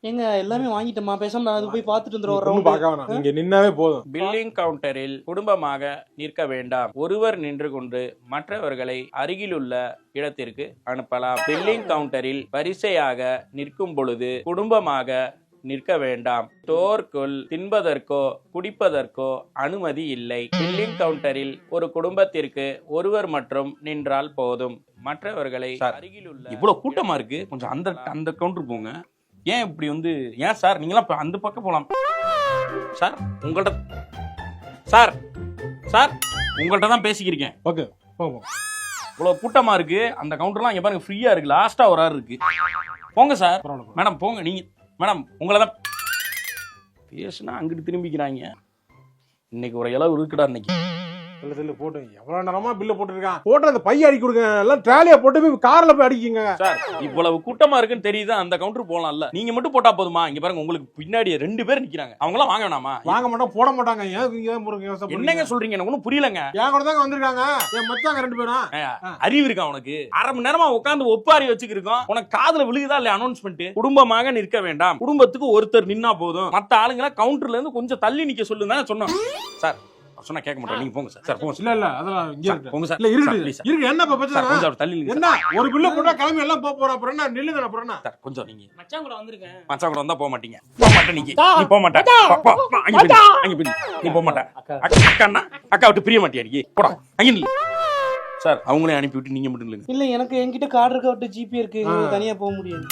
ஏங்க எல்லாமே வாங்கிட்டோமா, பேசாம நான் அது போய் பார்த்துட்டு வந்துடுறோம். பார்க்க வேணாம், இங்க நின்னாவே போதும். பில்லிங் கவுண்டரில் குடும்பமாக நிற்க வேண்டாம். ஒருவர் நின்று கொண்டு மற்றவர்களை அருகிலுள்ள இடத்திற்கு அனுப்பலாம். பில்லிங் கவுண்டரில் வரிசையாக நிற்கும் பொழுது குடும்பமாக நிற்க வேண்டாம். ஸ்டோருக்குள் தின்பதற்கோ குடிப்பதற்கோ அனுமதி இல்லை. பில்லிங் கவுண்டரில் ஒரு குடும்பத்திற்கு ஒருவர் மட்டும் நின்றால் போதும். மற்றவர்களை அருகிலுள்ள இவ்வளவு கூட்டமா இருக்கு, கொஞ்சம் அந்த கவுண்டர் போங்க. ஏன் இப்படி ஏன் சார் நீங்களாம் அந்த பக்கம் போலாம் சார். உங்கள்ட்ட சார் சார் உங்கள்ட்ட தான் பேசிக்கிறீங்க. ஓகே போங்க. இவ்வளவு கூட்டமா இருக்கு, அந்த கவுண்டர்லாம் இங்க பாருங்க ஃப்ரீயா இருக்கு. லாஸ்டா ஒரு ஆள் இருக்கு, போங்க சார். மேடம் போங்க. நீங்க மேடம் உங்களை தான் பேசுனா அங்கிட்டு திரும்பிக்கிறாங்க. இன்னைக்கு ஒரு இளவு இருக்குடா இன்னைக்கு. போட்டு எவ்வளவு நேரமா பில்ல போட்டுருக்கான். போட்டு அந்த பைய அடிக்க கொடுங்க, எல்லாம் ட்ராலியா போட்டு போய் கார்ல போய் அடிக்குங்க சார். இவ்வளவு கூட்டமா இருக்குன்னு தெரியுது, அந்த கவுண்டர் போலாம்ல. நீங்க மட்டும் போட்டா போதுமா? இங்க பாருங்க உங்களுக்கு பின்னாடி 2 பேர் நிக்கிறாங்க. அவங்க எல்லாம் வாங்க வேணாமா? வாங்க மாட்டோம், போட மாட்டாங்க. என்னங்க சொல்றீங்க? எனக்கு ஒன்னும் புரியலங்க. என் கூட தாங்க வந்திருக்காங்க, என் மச்சாங்க 2 பேரும். அறிவு இருக்கா உனக்கு? அரை மணி நேரமா உட்காந்து ஒப்பாரி வச்சுக்கிருக்கோம். உனக்கு காதுல விழுகுதா இல்ல அனௌன்ஸ்மெண்ட்? குடும்பமாக நிற்க வேண்டாம், குடும்பத்துக்கு ஒருத்தர் நின்னா போதும். மத்த ஆளுங்களா கவுண்டர்ல இருந்து கொஞ்சம் தள்ளி நிக்க சொல்லுங்க சொன்னோம் சார். சொன்னா கேட்க மாட்டேன், நீங்க போங்க சார். போங்க. இல்ல அதெல்லாம் இங்க போங்க சார். இல்ல இருக்கு என்ன பிரச்சனை? கொஞ்சம் தள்ளி நில்லுங்க. என்ன ஒரு பில்ல போட்டா கிளம்பி எல்லாம் போறோம். அப்புறம் என்ன நில்லுங்க. அப்புறம் என்ன சார் கொஞ்சம் நீங்க மச்சான் கூட வந்திருக்கேன். மச்சான் கூட வந்தா போக மாட்டீங்க. போக மாட்டேன் நீங்க. நீ போக மாட்டே. அங்க போய் நீ போக மாட்டே. அக்கா விட்டு பிரிய மாட்டியா நீ? போடா அங்க நில்லு சார். அவங்களே அனுப்பி விட்டு நீங்க மட்டும் இல்லைங்க. இல்ல எனக்கு என்கிட்ட கார்டு இருக்க விட்டு ஜிபே இருக்கு, தனியா போக முடியாது.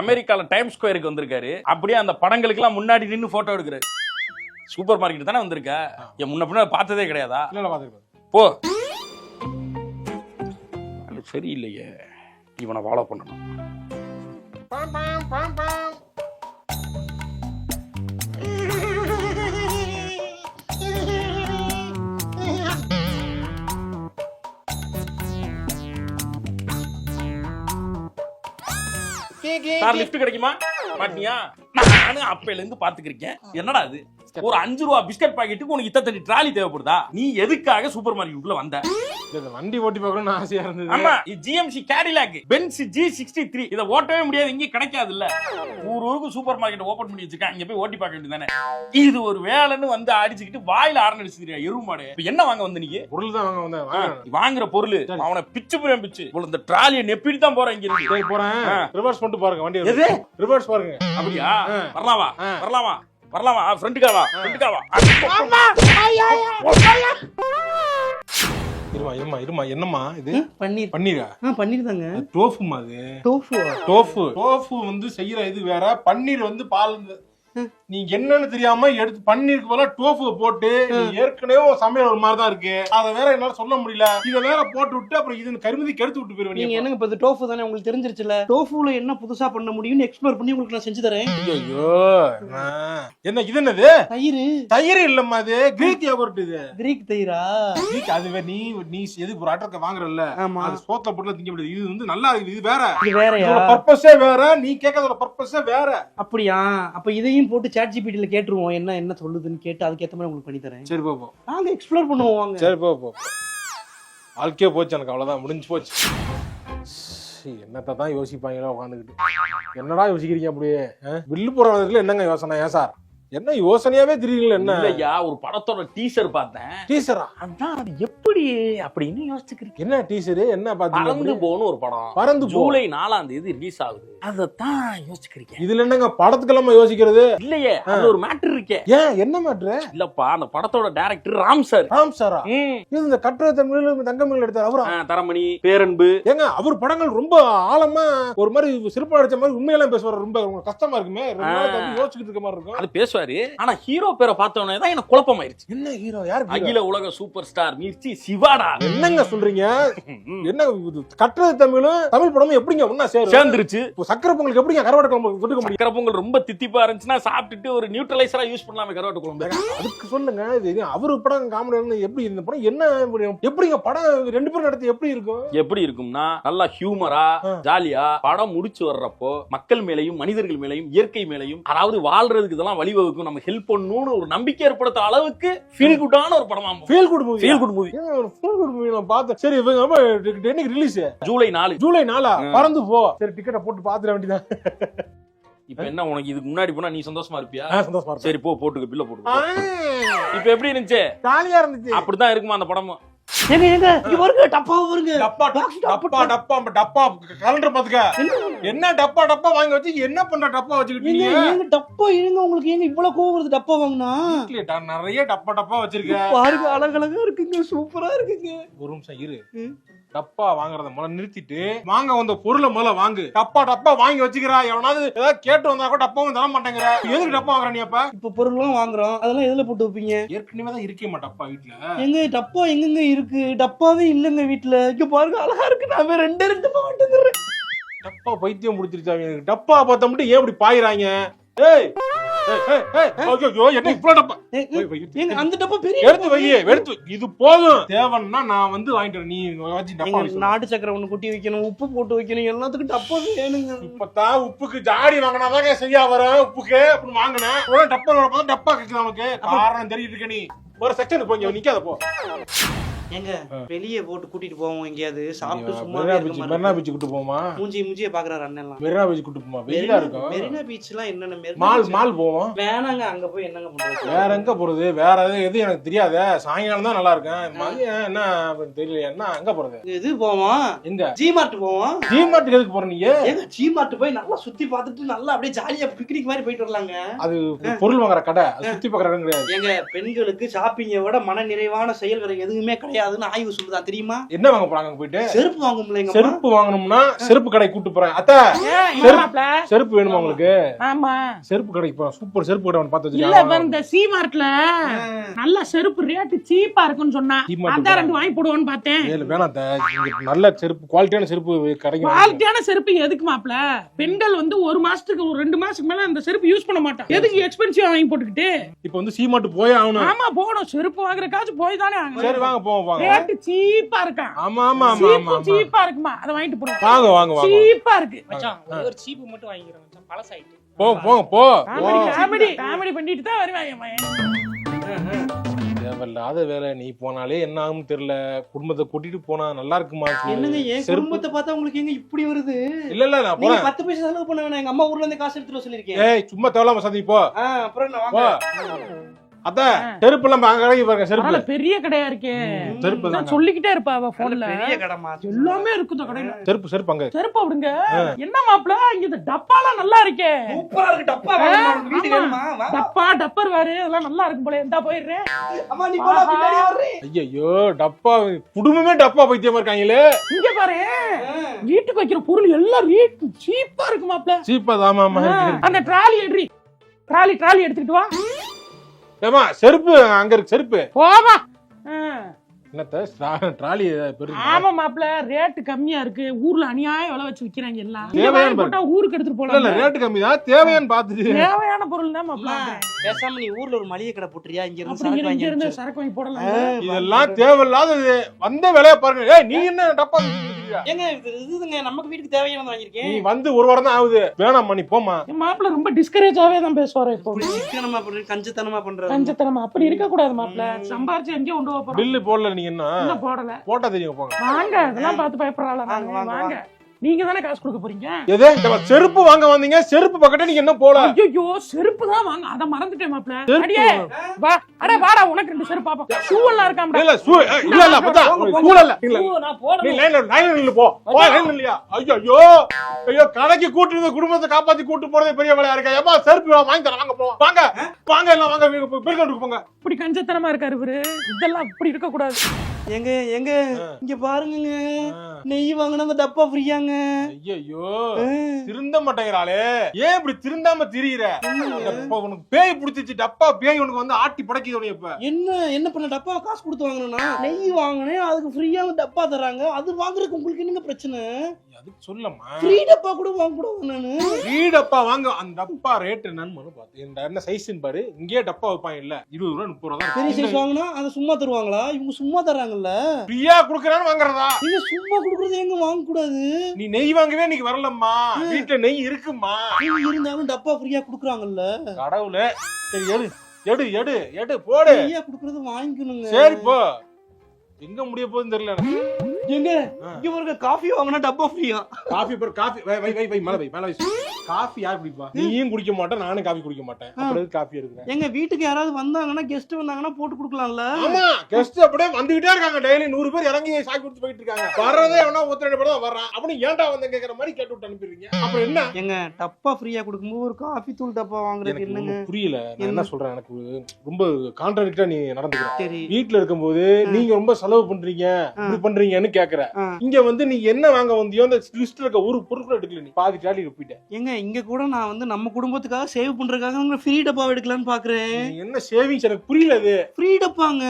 அமெரிக்கால டைம் ஸ்கொயருக்கு வந்திருக்காரு. அப்படியே அந்த படங்களுக்கு எல்லாம் முன்னாடி நின்னு போட்டோ எடுக்கிறாரு. சூப்பர் மார்க்கெட் தானே வந்திருக்க? என் முன்ன பின்ன பார்த்ததே கிடையாதா? போ. சரியில்லையே, இவனை ஃபாலோ பண்ணணும். சார் லிஃப்ட் கிடைக்குமா? மாட்டியா? நானும் அப்பையில இருந்து பாத்துக்கிறேன். என்னடா இது? ஒரு 5 ரூபா பிஸ்கட் பாக்கெட்டுக்கு உனக்கு இத்தனை ட்ராலி தேவைப்படுதா? நீ எதுக்காக சூப்பர் மார்க்கெட்டுக்குள்ள வந்த? வண்டி ஓட்டி பார்க்கணும்னு ஆசையா இருந்தது. ஆமா, GMC கேடிலாக் பென்ஸ் G63 இத ஓட்டவே முடியாது, இங்க கிடைக்காது இல்ல. ஊருக்கு சூப்பர் மார்க்கெட் ஓபன் பண்ணி வச்சிருக்காங்க, இங்க போய் ஓட்டி பார்க்க வேண்டியதானே. இது ஒரு வேலைன்னு அடிச்சுக்கிட்டு வாயில ஆரன் அடிச்சுக்கிறியா எருமாடு. இப்ப என்ன வாங்க வந்த? நீங்க பொருள் தான் வாங்க வந்தேன். வாங்குற பொருள் அவனை பிச்சு பிச்சு இந்த ட்ராலியை நெப்பிட்டு தான் போறேன். இங்க இருந்து போறேன். ரிவர்ஸ் பண்ணிட்டு பாருங்க வண்டி. ரிவர்ஸ் பாருங்க. அப்படியா? வரலாமா வரலாமா வரலாமா? ஃப்ரெண்டுக்காவா ஃப்ரெண்டுக்காவா? இருமா என்னம்மா இது? பன்னீர். பன்னீரா? பன்னீர் தாங்க. டோஃபுமா அது? டோஃபு செய்யற இது வேற, பன்னீர் பால். நீ என்னன்னு தெரியாம எடுத்து பன்னீருக்கு போல டோஃபு போட்டு, ஏற்கனவே சமையல் ஒரு மாதிரி தான் இருக்கு, அத வேற என்னால சொல்ல முடியல. இத வேற போட்டு விட்டு அப்புறம் இது கருமதி கெடுத்து விட்டு போயிருவீங்க. நீங்க என்னங்க இப்ப டோஃபு தானே உங்களுக்கு தெரிஞ்சிருச்சுல. டோஃபுல என்ன புதுசா பண்ண முடியும்னு எக்ஸ்ப்ளோர் பண்ணி உங்களுக்கு நான் செஞ்சு தரேன். ஐயோ என்ன இது? என்னது? தயிர் இல்லம்மா, அது கிரீக் யோகர்ட். இது கிரீக் தயிரா? கிரீக் அது நீ எது ஒரு ஆட்டர்க்க வாங்குறல்ல, அது சோத்துல போட்டு திங்க முடியாது. இது நல்லா இருக்கு. இது வேற. இது வேறயா? பர்பஸே வேற, நீ கேட்கறதோட பர்பஸே வேற. அப்படியா? அப்ப இதையும் போட்டு ChatGPT ல கேட்டுருவோம், என்ன சொல்லுதுன்னு கேட்டு அதுக்கு ஏத்த மாதிரி உங்களுக்கு பண்ணி தரேன். சரி போப்போம், நாங்க எக்ஸ்ப்ளோர் பண்ணுவோம் வாங்க. சரி போ. வாழ்க்கையே போச்சு எனக்கு, அவ்வளவுதான், முடிஞ்சு போச்சு. என்னத்தான் யோசிப்பாங்களோ உட்காந்துக்கிட்டு. என்னடா யோசிக்கிறீங்க அப்படியே? பில்லு போடுறதுல என்னங்க யோசனை? ஏன் சார் என்ன யோசனையாவே தெரியல? என்ன இல்லையா, ஒரு படத்தோட டீசர் பார்த்தேன். டீசரா? அதான் அது எப்படி அப்படின்னு யோசிச்சுக்கிறீங்க. என்ன டீசரு? என்ன பாத்தீங்க? பறந்து போன்னு ஒரு படம் பறந்து ஜூலை 4ஆம் தேதி ரிலீஸ் ஆகுது. அதத்தான் யோசிக்கிறீங்க. இதுல என்னங்க படத்துக்கெல்லாம் யோசிக்கிறது? இல்லையே, அது ஒரு மேட்டர் இருக்கே. ஏன் என்ன மேட்டர்? இல்லப்பா, அந்த படத்தோட டைரக்டர் ராம் சாரா? இது இந்த கட்டுரை தமிழ் தங்கமயில் எடுத்தார் அவரா? தரமணி, பேரன்பு. ஏங்க அவர் படங்கள் ரொம்ப ஆழமா ஒரு மாதிரி சிறப்பா அடிச்ச மாதிரி உண்மையெல்லாம் பேசுவார். ரொம்ப கஷ்டமா இருக்குமே, யோசிச்சுட்டு இருக்க மாதிரி இருக்கும். அது பேச பேசுவாரு. ஆனா ஹீரோ பேரை பார்த்தோன்னே தான் எனக்கு குழப்பமாயிருச்சு. என்ன ஹீரோ? யார்? அகில உலக சூப்பர் ஸ்டார் மிர்ச்சி சிவாடா. என்னங்க சொல்றீங்க? என்ன கட்டுறது தமிழ் படமும் எப்படிங்க ஒண்ணா சேர்ந்துருச்சு? சக்கரை பொங்கலுக்கு எப்படிங்க கருவாட்டு குழம்பு தொட்டுக்க முடியும்? சக்கரை பொங்கல் ரொம்ப தித்திப்பா இருந்துச்சுன்னா சாப்பிட்டுட்டு ஒரு நியூட்ரலைசரா யூஸ் பண்ணலாமே கருவாட்டு குழம்பு. அதுக்கு சொல்லுங்க. இது அவரு படம் காமெடி எப்படி இந்த படம் என்ன எப்படிங்க படம் 2 பேரும் நடத்தி எப்படி இருக்கும்? எப்படி இருக்கும்னா நல்லா ஹியூமரா ஜாலியா படம் முடிச்சு வர்றப்போ மக்கள் மேலையும் மனிதர்கள் மேலையும் இயற்கை மேலையும் அதாவது வாழ்றதுக்கு இதெல்லாம் வழிவகுக்கும் நம்ம ஹெல்ப் பண்ணணும்னு ஒரு நம்பிக்கை ஏற்படுத்த அளவுக்கு ஃபீல் குட்டான ஒரு படமா. Feel good movie. Feel good movie. Feel good movie நான் பார்த்தேன். சரி என்னைக்கு ரிலீஸ்? ஜூலை 4. ஜூலை 4 பறந்து போ. சரி டிக்கெட்டை போட்டு பாத்துற வேண்டியதான். இப்ப என்ன உனக்கு இதுக்கு முன்னாடி போனா நீ சந்தோஷமா இருப்பியா? சந்தோஷமா இருப்பேன். சரி போட்டுக்க பில்ல போட்டுக்க. இப்ப எப்படி இருந்துச்சு? ஜாலியா இருந்துச்சு. அப்படிதான் இருக்குமா அந்த படமும்? ஏங்க இங்க வருங்க டப்பா வருங்க. டப்பா கலண்டர் பாத்துக்க. என்ன டப்பா வாங்கி வச்சு என்ன பண்ற? டப்பா வச்சுக்கிட்டீங்க. ஏங்க டப்பா இருங்க. உங்களுக்கு ஏங்க இவ்வளவு கோவம் வருது டப்பா வாங்கினா? நிறைய டப்பா வச்சிருக்கேன். பாருங்க அழகழகா இருக்குங்க. சூப்பரா இருக்குங்க. ஒரு நிமிஷம் இரு. டப்பா வாங்குறத முதல்ல நிறுத்திட்டு வாங்க வந்த பொருளை முதல்ல வாங்கு. டப்பா வாங்கி வச்சுக்கிறா. எவனாவது ஏதாவது கேட்டு வந்தா கூட டப்பாவும் தர மாட்டேங்கிற. எதுக்கு டப்பா வாங்குற நீ? அப்ப இப்ப பொருள்லாம் வாங்குறோம் அதெல்லாம் எதுல போட்டு வைப்பீங்க? ஏற்கனவே தான் இருக்கே டப்பா வீட்டுல. எங்க டப்பா எங்கெங்க இருக்கு? டப்பாவே இல்லங்க வீட்டுல. இங்க பாருங்க அழகா இருக்கு. நான் ரெண்டு மாட்டேங்கிறேன். டப்பா பைத்தியம் முடிச்சிருச்சாங்க. டப்பா பார்த்தா மட்டும் ஏன் இப்படி பாயிறாங்க? ஏய் என்ன இவ்வளவு டப்பா? அந்த டப்பா பெரிய எடுத்து வை. எடுத்து இது போதும். தேவன்னா நான் வந்து வாங்கிட்டு நீ வச்சு டப்பா. நாட்டு சக்கரை ஒண்ணு குட்டி வைக்கணும், உப்பு போட்டு வைக்கணும், எல்லாத்துக்கும் டப்பா வேணுங்க. இப்பதான் உப்புக்கு ஜாடி வாங்கினாதாங்க சரியா வரும். உப்புக்கு அப்படின்னு வாங்கினேன். டப்பா கேக்குது நமக்கு. காரணம் தெரியுது இருக்க. நீ ஒரு செக்ஷனுக்கு போங்க. நிக்காத போ. எங்க வெளியே போட்டு கூட்டிட்டு போவோம் எங்கேயாவது சாப்பிட்டு சும்மா. மெரினா பீச் கூட்டு போமா? மூஞ்சிய பாக்குறாரு அண்ணன். மெரினா பீச் கூட்டு போமா? வெயிலா இருக்கும். மெரினா பீச் எல்லாம் என்னென்ன மால் போவோம். வேணாங்க. அங்க போய் என்னங்க பண்றது? வேற எங்க போறது? வேற எது எனக்கு தெரியாத. சாயங்காலம் தான் நல்லா இருக்கும். மதியம் என்ன தெரியல. என்ன அங்க போறது? இது போவோம். எங்க ஜி மார்ட் போவோம். ஜி மார்ட்டுக்கு எதுக்கு போற நீங்க? ஏங்க ஜி மார்ட் போய் நல்லா சுத்தி பார்த்துட்டு நல்லா அப்படியே ஜாலியா பிக்னிக் மாதிரி போயிட்டு வரலாங்க. அது பொருள் வாங்குற கடை. சுத்தி பார்க்கற இடம் கிடையாது. எங்க பெண்களுக்கு ஷாப்பிங்கை விட மன நிறைவான செயல் வேற எதுவுமே கிடையாதுன்னு ஆய்வு சொல்லுதா தெரியுமா? என்ன வாங்க போறாங்க போயிட்டு? செருப்பு வாங்கும்ல. செருப்பு வாங்கணும்னா செருப்பு கடை கூட்டு போறேன். அத்தை செருப்பு வேணுமா உங்களுக்கு? ஆமா செருப்பு கடைக்கு போறோம். சூப்பர் செருப்பு கடை பார்த்து இல்ல வச்சிருக்கேன். இந்த சி மார்ட்ல நல்ல செருப்பு ரேட் சீப்பா இருக்குன்னு சொன்னா அதான் 2 வாங்கி போடுவோன்னு பார்த்தேன். இல்ல வேணாம் அத்தை. நல்ல செருப்பு குவாலிட்டியான செருப்பு கிடைக்கும். குவாலிட்டியான செருப்பு எதுக்கு மாப்ள? பெண்கள் வந்து 1 மாசத்துக்கு 2 மாசத்துக்கு மேல அந்த செருப்பு யூஸ் பண்ண மாட்டாங்க. எதுக்கு எக்ஸ்பென்சிவ் வாங்கி போட்டுக்கிட்டு? இப்போ வந்து சி மார்ட் போய் ஆகணும். ஆமா போணும். செருப்பு வாங்குறதுக்காச்சும் போய் தானே ஆகணும். சரி வாங்க போவோம். ரேட் சீப்பா இருக்கா? ஆமா ஆமா ஆமா சீப்பா இருக்குமா? அத வாங்கிட்டு போறோம். வாங்க வாங்க வாங்க. சீப்பா இருக்கு மச்சான். ஒரு சீப்பு மட்டும் வாங்கிக்கிறேன் மச்சான். பழசாயிட்டு. போ. காமெடி பண்ணிட்டு தான் வருவாங்க மயன். தேவையில்லாத வேலை. நீ போனாலே என்ன ஆகும் தெரியல. குடும்பத்தை கூட்டிட்டு போனா நல்லா இருக்குமா? என்னங்க என் குடும்பத்தை பார்த்தா உங்களுக்கு எங்க இப்படி வருது? இல்ல நான் நீங்க போறேன். 10 பைசா செலவு பண்ண வேணாம். எங்க அம்மா ஊர்ல இருந்து காசு எடுத்துட்டு சொல்லிருக்கேன். ஏய் சும்மா தேவலாம சந்தி போ. அப்புறம் என்ன வாங்க. அத செருப்பு எல்லாம் அங்க கடைக்கு பாருங்க. செருப்பு பெரிய கடையா இருக்கே. செருப்பு தான் சொல்லிக்கிட்டே இருப்பா அவ போன்ல. பெரிய கடமா எல்லாமே இருக்கு இந்த கடையில. செருப்பு அங்க. செருப்பு அப்படிங்க. என்ன மாப்ள இங்க இந்த டப்பாலாம் நல்லா இருக்கே. சூப்பரா இருக்கு. டப்பா வாங்கணும் வீட்டுக்கு வேணுமா? டப்பர் வேற அதெல்லாம் நல்லா இருக்கும் போல. எந்தா போயிடுறேன். அம்மா நீ போடா பின்னாடி வரே. ஐயோ டப்பா குடும்பமே டப்பா பைத்தியமா இருக்காங்களே. இங்க பாரு. வீட்டுக்கு வைக்கிற பொருள் எல்லாம் ரேட் சீப்பா இருக்கு மாப்ள. சீப்பா தாமா. அந்த ட்ராலி எட்ரி. ட்ராலி எடுத்துட்டு வா. ஏமா செருப்பு அங்க இருக்கு. செருப்பு போவா. என்னத்த ட்ராலி பெருசு. ஆமா மாப்ள ரேட் கம்மியா இருக்கு. ஊர்ல அநியாய விலை வச்சு விக்கிறாங்க எல்லாம். தேவையான போட்டா ஊருக்கு எடுத்துட்டு போலாம். இல்ல ரேட் கம்மி தான். தேவையான பாத்துட்டு தேவையான பொருள் தான் மாப்ள. பேசாம நீ ஊர்ல ஒரு மளிகை கடை போட்டுறியா? இங்க இருந்து அப்படி சரக்கு இங்க இருந்து வாங்கி சரக்கு வாங்கி போடலாம். இதெல்லாம் தேவையில்லாதது. வந்த வேலைய பாருங்க. ஏய் நீ என்ன டப்பா ஏங்க இதுங்க நமக்கு வீட்டுக்கு தேவையானது வாங்கிருக்கேன். நீ வந்து 1 வாரம் தான் ஆகுது. வேணாம் நீ போமா. என் மாப்ள ரொம்ப டிஸ்கரேஜாவே தான் பேசுவாரு. இப்போ சிக்கனமா பண்ற கஞ்சத்தனமா பண்ற. கஞ்சத்தனமா அப்படி இருக்க கூடாது மாப்ள. சம்பாரிச்சு எங்க கொண்டு போறோம்? பில்லு போடல நீங்க என்ன? என்ன போடல. போட்டா தெரியும் போங்க. வாங்க அதெல்லாம் பார்த்து பயப்படறாள. வாங்க. நீங்க தானே காசு கொடுக்க போறீங்க. எதே செருப்பு வாங்க வந்தீங்க. செருப்பு பக்கத்துல நீங்க என்ன போல? ஐயோ செருப்பு தான் வாங்க. அத மறந்துட்டேன் மாப்ள. அடியே வா. அட வாடா உனக்கு 2 செருப்பு பாப்போம். ஷூ எல்லாம் இருக்காம்டா. இல்ல இல்ல மச்சான். ஷூ இல்ல. நான் போறேன். நீ லைன்ல நில்லு போ. லைன்ல இல்லையா? ஐயோ கடைக்கு கூட்டிட்டு குடும்பத்தை காப்பாத்தி கூட்டி போறதே பெரிய வேலையா இருக்கா? ஏமா செருப்பு வாங்கி தரேன். வாங்க போ. வாங்க எல்லாம் வாங்க. பெருக்கண்டுக்கு போங்க. இப்படி கஞ்சத்தனமா இருக்காரு இவரு. இதெல்லாம் இப்படி இருக்க கூடாது. எங்க எங்க இங்க பாருங்க, நெய் வாங்கினா அந்த டப்பா ஃப்ரீயாங்க. ஐயோ திருந்த மாட்டேங்கிறாளே, ஏன் இப்படி திருந்தாம திரியிற? உனக்கு பேய் பிடிச்சிச்சு, டப்பா பேய் உனக்கு வந்து ஆட்டி படைக்குது. இப்ப என்ன பண்ண, டப்பா காசு கொடுத்து வாங்கினா நெய் வாங்கினேன், அதுக்கு ஃப்ரீயா டப்பா தராங்க. அது வாங்குறதுக்கு உங்களுக்கு என்னங்க பிரச்சனை? அதுக்கு சொல்லமா, ஃப்ரீ டப்பா கூட வாங்க கூடாது. நானு ஃப்ரீ டப்பா வாங்க, அந்த டப்பா ரேட் என்னன்னு பார்த்து என்ன சைஸ்ன்னு பாரு. இங்கே டப்பா வைப்பாங்க இல்ல, 20 ரூபா 30 ரூபா தான். பெரிய சைஸ் வாங்கினா அதை சும்மா தருவாங்களா? இவங்க சும்மா தராங்கல்ல. ஃப்ரீயா குடுக்கறான்னு வாங்குறதா? நீங்க சும்மா குடுக்குறது எங்க வாங்க கூடாது? நீ நெய் வாங்கவே இன்னைக்கு வரலம்மா, வீட்டுல நெய் இருக்குமா. நெய் இருந்தாலும் டப்பா ஃப்ரீயா குடுக்குறாங்கல்ல. கடவுளே, சரி எடு எடு எடு எடு போடு. ஃப்ரீயா குடுக்குறது வாங்கிக்கணுங்க. சரி போ, எங்க முடிய போகுதுன்னு தெரியல எனக்கு. எங்க இங்க ஒரு காஃபி வாங்கினா டப்பா ஃப்ரீயா? காஃபி பேர் காஃபி, வை வை வை வை மேல வை மேல வை. காஃபி யார் குடிப்பா? நீயும் குடிக்க மாட்டேன், நானும் காஃபி குடிக்க மாட்டேன். அப்புறம் எதுக்கு காஃபி எடுக்குறேன்? எங்க வீட்டுக்கு யாராவது வந்தாங்கன்னா, கெஸ்ட் வந்தாங்கன்னா போட்டு குடுக்கலாம்ல. ஆமா, கெஸ்ட் அப்படியே வந்துகிட்டே இருக்காங்க. டெய்லி 100 பேர் இறங்கி சாக்கி குடிச்சு போயிட்டு இருக்காங்க. வர்றதே எவனா ஒருத்தர் 2 பேர் தான் வர்றான். அப்படி ஏன்டா வந்து கேக்குற மாதிரி கேட்டு விட்டு அனுப்பிடுறீங்க. அப்புறம் என்ன? எங்க டப்பா ஃப்ரீயா கொடுக்கும்போது ஒரு காஃபி தூள் டப்பா வாங்குறது என்னங்க? புரியல. நான் என்ன சொல்றேன், எனக்கு ரொம்ப கான்ட்ராடிக்டா நீ நடந்துக்கிற. சரி, வீட்டுல இருக்கும்போது நீங்க ரொம்ப செலவு பண்றீங்க, இப்படி பண்றீங்கன்னு கேக்குற. இங்க வந்து நீ என்ன வாங்க வந்தியோ அந்த லிஸ்ட்ல இருக்க ஒரு பொருட்கள் எடுக்கல. நீ பாதி டாலி போயிட்ட. எங்க இங்க கூட நான் வந்து நம்ம குடும்பத்துக்காக சேவ் பண்றதுக்காக ஃப்ரீ டப்பா எடுக்கலாம்னு பாக்குறேன். என்ன சேவிங்ஸ் எனக்கு புரியல. அது ஃப்ரீ டப்பாங்க,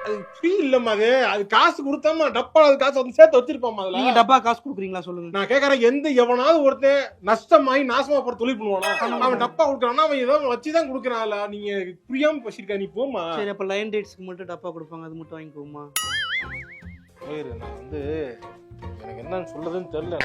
அது ஃப்ரீ இல்லம்மா. அது காசு கொடுத்தாம டப்பா, அது காசு வந்து சேர்த்து வச்சிருப்பாமா. அதுல நீங்க டப்பா காசு குடுக்குறீங்களா சொல்லுங்க? நான் கேக்குறேன், எவனாவது ஒருத்தன் நஷ்டமாயி நாசமா போற தொழில் பண்ணுவானா? அவன் டப்பா கொடுக்கறானா, அவன் ஏதோ வச்சுதான் கொடுக்கறான்ல. நீங்க புரியாம பேசிருக்க, நீ போமா. சரி, அப்ப லைன் டேட்ஸ்க்கு மட்டும் டப்பா கொடுப்பாங்க, அது மட்டும் வாங்கிக்கோமா? போயிரு. நான் வந்து எனக்கு என்னன்னு சொல்றதுன்னு தெரியல.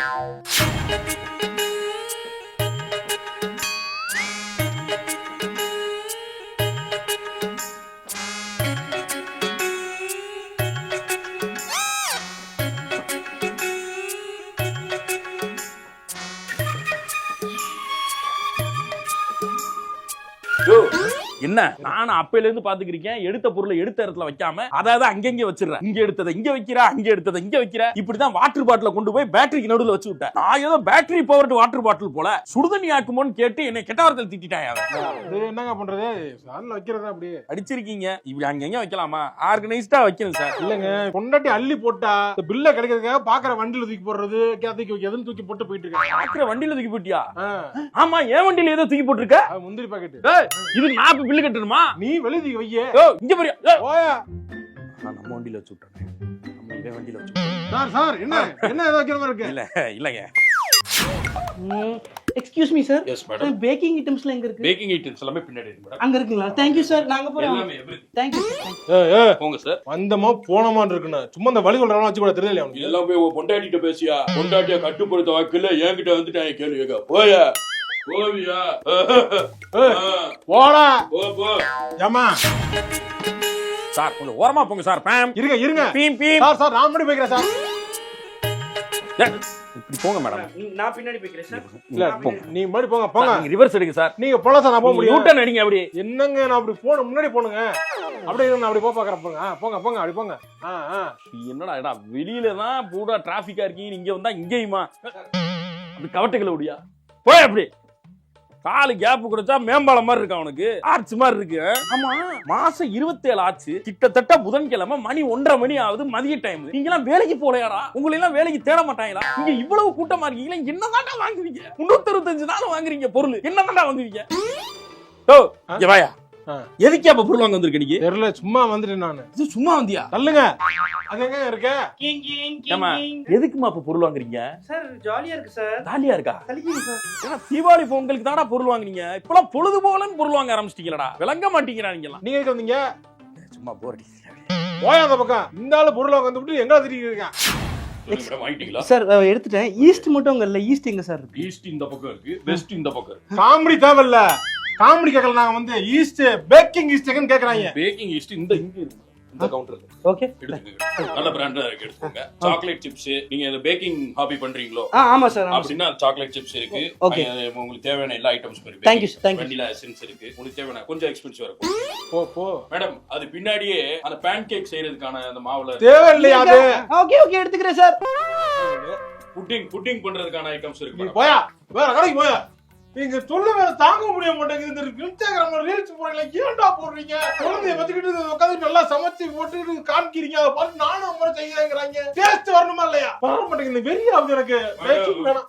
என்ன நானும் அப்பையில இருந்து பாத்துக்கிறேன், எடுத்த பொருளை எடுத்த இடத்துல வைக்காம அதாவது அங்கங்க வச்சிடற. இங்க எடுத்ததை இங்க வைக்கிற, அங்க எடுத்ததை இங்க வைக்கிற. இப்படிதான் வாட்டர் பாட்டில கொண்டு போய் பேட்டரிக்கு நடுவுல வச்சு விட்டேன். நான் ஏதோ பேட்டரி பவர்டு வாட்டர் பாட்டில் போல சுடுதண்ணி ஆக்குமோன்னு கேட்டு என்னை கெட்ட வார்த்தையில் திட்டான். அது என்னங்க பண்றது, சார்ல வைக்கிறதா அப்படியே அடிச்சிருக்கீங்க. இப்படி அங்கங்க வைக்கலாமா? ஆர்கனைஸ்டா வைக்கணும் சார். இல்லங்க, கொண்டாட்டி அள்ளி போட்டா பில்ல கிடைக்கிறதுக்காக பாக்குற வண்டியில தூக்கி போடுறது, எதுன்னு தூக்கி போட்டு போயிட்டு இருக்காங்க. பாக்குற வண்டியில தூக்கி போட்டியா? ஆமா, ஏன் வண்டியில ஏதோ தூக்கி போட்டுருக்க? முந்திரி பாக்கெட். இது நான் பில்லு கட்டணுமா? நீ வெளியே வையே. இங்க போறியா? ஓயா, நம்ம வண்டியில வச்சு விட்டேன். நம்ம இதே வண்டியில வச்சு. சார் சார் என்ன என்ன ஏதோ வைக்கிற மாதிரி இருக்கு. இல்லங்க. Excuse me sir. Yes madam. Packing ஐட்டம்ஸ்ல எங்க இருக்கு? பேக்கிங் ஐட்டம்ஸ் எல்லாமே பின்னாடி இருக்கு மேடம். அங்க இருக்குங்களா? Thank you sir. நாங்க போறோம். எல்லாமே எவ்ரிதிங். Thank you sir. போங்க சார். வந்தமா போனமான்னு இருக்குண்ணா. சும்மா இந்த வழி கொள்றவன வச்சு கூட தெரியல அவனுக்கு. எல்லாம் போய் பொண்டாட்டிட்ட பேசியா? பொண்டாட்டிய கட்டுப்படுத்த வாக்குல என்கிட்ட வந்துட்டாங்க கேள்வி கேட்க. போயா போவியா? போடா போ. ஏமா சார் கொஞ்சம் ஓரமா போங்க சார். பாம் இருங்க இருங்க. Beam beam. சார் சார் நான் முன்னாடி போய்க்கிறேன் சார். இப்படி போங்க மேடம். நான் பின்னாடி போய்க்கிறேன் சார். இல்ல நீ முன்னாடி போங்க போங்க. நீங்க ரிவர்ஸ் எடுங்க சார். நீங்க போலாம் சார், நான் போக முடியும். யூட்டர்ன் அடிங்க அப்படி. என்னங்க நான் அப்படி போன முன்னாடி போணுங்க. அப்படியே நான் அப்படி பாக்குறேன். போங்க போங்க போங்க அப்படி போங்க. என்னடா வெளியில தான் பூரா டிராபிக்கா இருக்கீங்க, இங்க வந்தா இங்கேயுமா அப்படி கவட்டைகளை ஓடியா? போய் அப்படி காலு கேப் கொடுத்தா மேம்பாலம் மாதிரி இருக்கு, அவனுக்கு ஆர்ச் மாதிரி இருக்கு. ஆமா, மாசம் 27 ஆச்சு. கிட்டத்தட்ட புதன்கிழமை மணி 1:30 மணி ஆகுது, மதிய டைம். நீங்க எல்லாம் வேலைக்கு போலையாடா? உங்களை எல்லாம் வேலைக்கு தேட மாட்டாங்களா? இங்க இவ்வளவு கூட்டமா இருக்கீங்களா? என்னதாண்டா வாங்குவீங்க? 365 நாள் வாங்குறீங்க பொருள், என்னதாண்டா வாங்குவீங்க? ஓ இங்க வாயா. எதுக்கு அப்ப பொருள் வாங்க வந்திருக்க? நீங்க தெரியல, சும்மா வந்துட்டேன் நானு. இது சும்மா வந்தியா? தள்ளுங்க. அது எங்க இருக்க? ஏமா எதுக்குமா அப்ப பொருள் வாங்குறீங்க? சார் ஜாலியா இருக்கு சார். ஜாலியா இருக்கா? கலிக்குது சார். ஏன்னா தீபாவளி பொங்கலுக்கு தானடா பொருள் வாங்குறீங்க. இப்பலாம் பொழுது போலன்னு பொருள் வாங்க ஆரம்பிச்சிட்டீங்களா? விளங்க மாட்டீங்களா நீங்க எல்லாம்? நீங்க எதுக்கு வந்தீங்க? சும்மா போர் அடிக்குது. போய் அந்த பக்கம். இந்த ஆளு பொருள் வாங்க வந்துட்டு எங்க திரிட்டு இருக்கான்? வாங்கிட்டீங்களா சார்? எடுத்துட்டேன். ஈஸ்ட் மட்டும் அங்க இல்ல. ஈஸ்ட் எங்க சார் இருக்கு? ஈஸ்ட் இந்த பக்கம் இருக்கு, வெஸ்ட் இந்த பக்கம் இருக்கு. காமெடி தேவையில்ல. காமெடி கேட்கல. நாங்க வந்து ஈஸ்ட் பேக்கிங் ஈஸ்ட் கேக்குறாங்க. பேக்கிங் ஈஸ்ட் இந்த இங்க இருக்கு, இந்த கவுண்டர் இருக்கு. ஓகே, எடுத்துக்கங்க. நல்ல பிராண்டா இருக்கு, எடுத்துக்கங்க. சாக்லேட் சிப்ஸ், நீங்க இந்த பேக்கிங் ஹாபி பண்றீங்களோ? ஆமா சார். அப்படினா சாக்லேட் சிப்ஸ் இருக்கு. ஓகே, உங்களுக்கு தேவையான எல்லா ஐட்டம்ஸும் இருக்கு. Thank you. வெனிலா எசன்ஸ் இருக்கு. உங்களுக்கு தேவையான கொஞ்சம் எக்ஸ்பென்சிவா இருக்கும். போ மேடம், அது பின்னாடியே அந்த பேன் கேக் செய்யறதுக்கான அந்த மாவுல தேவையில்லையா அது? ஓகே எடுத்துக்கிறேன் சார். புட்டிங் பண்றதுக்கான ஐட்டம்ஸ் இருக்கு. போயா வேற கடைக்கு போயா. நீங்க சொல்ல வேற தாங்க முடிய மாட்டேங்குது. இந்த இன்ஸ்டாகிராம்ல ரீல்ஸ் போறீங்களா, ஏன்டா போடுறீங்க? குழந்தைய வச்சுக்கிட்டு உட்காந்து நல்லா சமைச்சு போட்டு காமிக்கிறீங்க. அதை பார்த்து நானும் முறை செய்யறாங்க. டேஸ்ட் வரணுமா இல்லையா? வர மாட்டேங்குது. வெறி ஆகுது எனக்கு. வேணாம்.